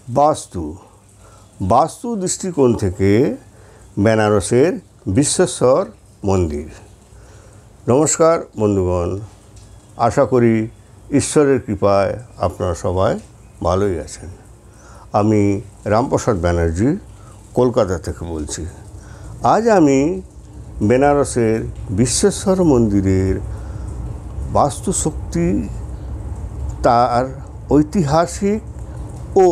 বাস্তু বাস্তু দৃষ্টিকোণ থেকে বেনারসের বিশ্বেশ্বর মন্দির। নমস্কার বন্ধুগণ, আশা করি ঈশ্বরের কৃপায় আপনারা সবাই ভালোই আছেন। আমি রামপ্রসাদ ব্যানার্জি কলকাতা থেকে বলছি। আজ আমি বেনারসের বিশ্বেশ্বর মন্দিরের বাস্তুশক্তি, তার ঐতিহাসিক ও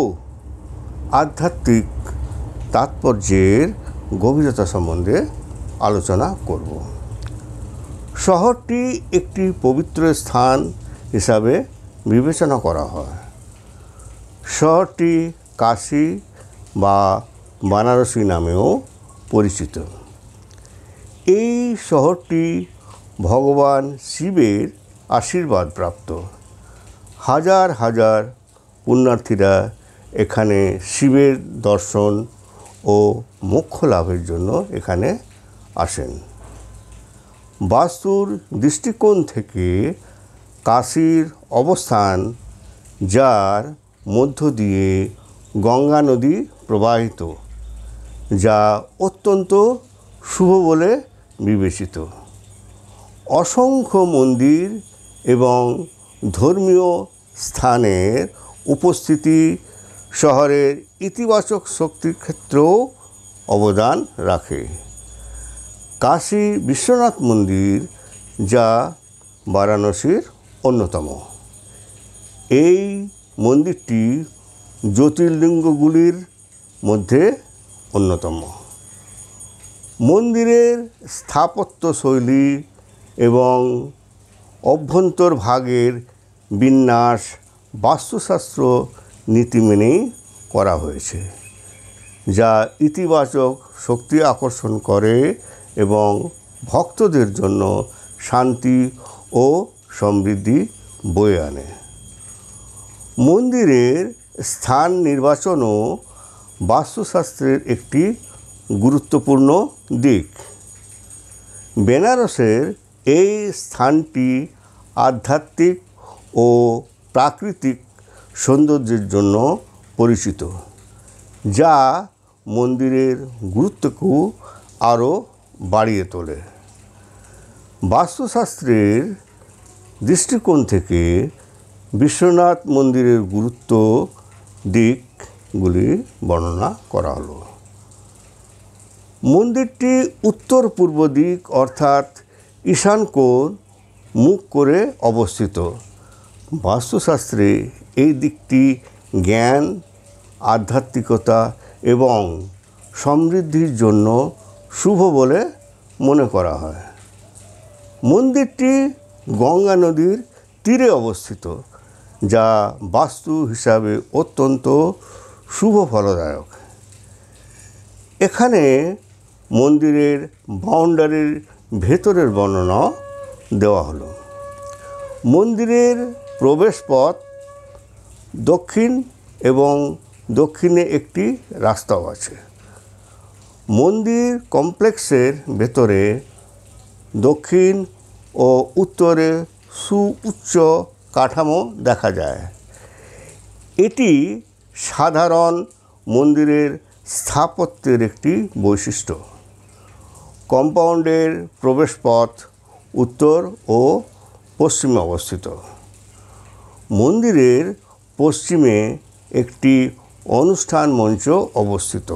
আধ্যাত্মিক তাৎপর্যের গভীরতা সম্বন্ধে আলোচনা করব। শহরটি একটি পবিত্র স্থান হিসাবে বিবেচনা করা হয়। শহরটি কাশী বা বারাণসী নামেও পরিচিত। এই শহরটি ভগবান শিবের আশীর্বাদ প্রাপ্ত। হাজার হাজার পুণ্যার্থীরা এখানে শিবের দর্শন ও মোক্ষ লাভের জন্য এখানে আসেন। বাস্তুর দৃষ্টিকোণ থেকে কাশীর অবস্থান, যার মধ্য দিয়ে গঙ্গা নদী প্রবাহিত, যা অত্যন্ত শুভ বলে বিবেচিত। অসংখ্য মন্দির এবং ধর্মীয় স্থানের উপস্থিতি শহরের ইতিবাচক শক্তির ক্ষেত্রেও অবদান রাখে। কাশী বিশ্বনাথ মন্দির, যা বারাণসীর অন্যতম। এই মন্দিরটি জ্যোতির্লিঙ্গগুলির মধ্যে অন্যতম। মন্দিরের স্থাপত্যশৈলী এবং অভ্যন্তরভাগের বিন্যাস বাস্তুশাস্ত্র নীতি মেনেই করা হয়েছে, যা ইতিবাচক শক্তি আকর্ষণ করে এবং ভক্তদের জন্য শান্তি ও সমৃদ্ধি বয়ে আনে। মন্দিরের স্থান নির্বাচনও বাস্তুশাস্ত্রের একটি গুরুত্বপূর্ণ দিক। বেনারসের এই স্থানটি আধ্যাত্মিক ও প্রাকৃতিক সৌন্দর্যের জন্য পরিচিত, যা মন্দিরের গুরুত্বকেও আরও বাড়িয়ে তোলে। বাস্তুশাস্ত্রের দৃষ্টিকোণ থেকে বিশ্বনাথ মন্দিরের গুরুত্ব দিকগুলি বর্ণনা করা হলো। মন্দিরটি উত্তর পূর্ব দিক অর্থাৎ ঈশান কোণ মুখ করে অবস্থিত। বাস্তুশাস্ত্রে এই দিকটি জ্ঞান, আধ্যাত্মিকতা এবং সমৃদ্ধির জন্য শুভ বলে মনে করা হয়। মন্দিরটি গঙ্গা নদীর তীরে অবস্থিত, যা বাস্তু হিসাবে অত্যন্ত শুভ ফলদায়ক। এখানে মন্দিরের বাউন্ডারির ভেতরের বর্ণনা দেওয়া হলো। মন্দিরের প্রবেশপথ দক্ষিণ এবং দক্ষিণে একটি রাস্তাও আছে। মন্দির কমপ্লেক্সের ভেতরে দক্ষিণ ও উত্তরে সুউচ্চ কাঠামো দেখা যায়। এটি সাধারণ মন্দিরের স্থাপত্যের একটি বৈশিষ্ট্য। কম্পাউন্ডের প্রবেশপথ উত্তর ও পশ্চিমে অবস্থিত। মন্দিরের পশ্চিমে একটি অনুষ্ঠান মঞ্চ অবস্থিত।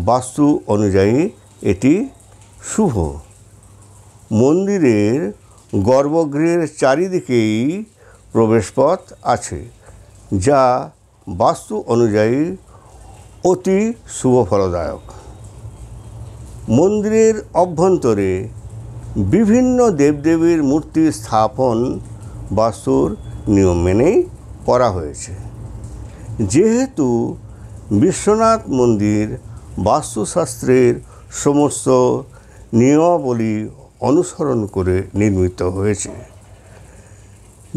বাস্তু অনুযায়ী এটি শুভ। মন্দিরের গর্ভগৃহের চারিদিকেই প্রবেশপথ আছে, যা বাস্তু অনুযায়ী অতি শুভ ফলদায়ক। মন্দিরের অভ্যন্তরে বিভিন্ন দেবদেবীর মূর্তি স্থাপন বাস্তুর নিয়ম মেনেই করা হয়েছে। যেহেতু বিশ্বনাথ মন্দির বাস্তুশাস্ত্রের সমস্ত নিয়মাবলী অনুসরণ করে নির্মিত হয়েছে,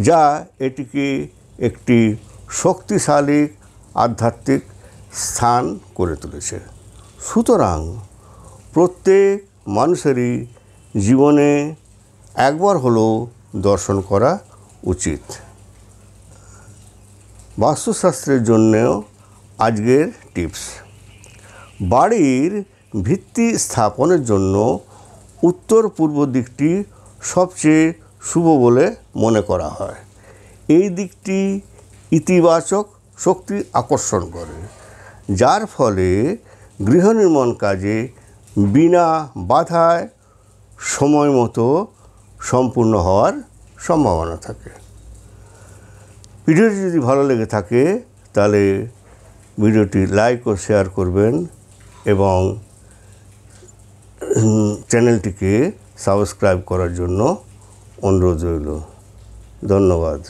যা এটিকে একটি শক্তিশালী আধ্যাত্মিক স্থান করে তুলেছে। সুতরাং প্রত্যেক মানুষেরই জীবনে একবার হলেও দর্শন করা উচিত। বাস্তুশাস্ত্রের জন্যেও আজকের টিপস। বাড়ির ভিত্তি স্থাপনের জন্য উত্তর পূর্ব দিকটি সবচেয়ে শুভ বলে মনে করা হয়। এই দিকটি ইতিবাচক শক্তি আকর্ষণ করে, যার ফলে গৃহ নির্মাণ কাজে বিনা বাধায় সময় মতো সম্পূর্ণ হওয়ার সম্ভাবনা থাকে। ভিডিওটি যদি ভালো লেগে থাকে তাহলে ভিডিওটি লাইক ও শেয়ার করবেন এবং চ্যানেলটিকে সাবস্ক্রাইব করার জন্য অনুরোধ রইল। ধন্যবাদ।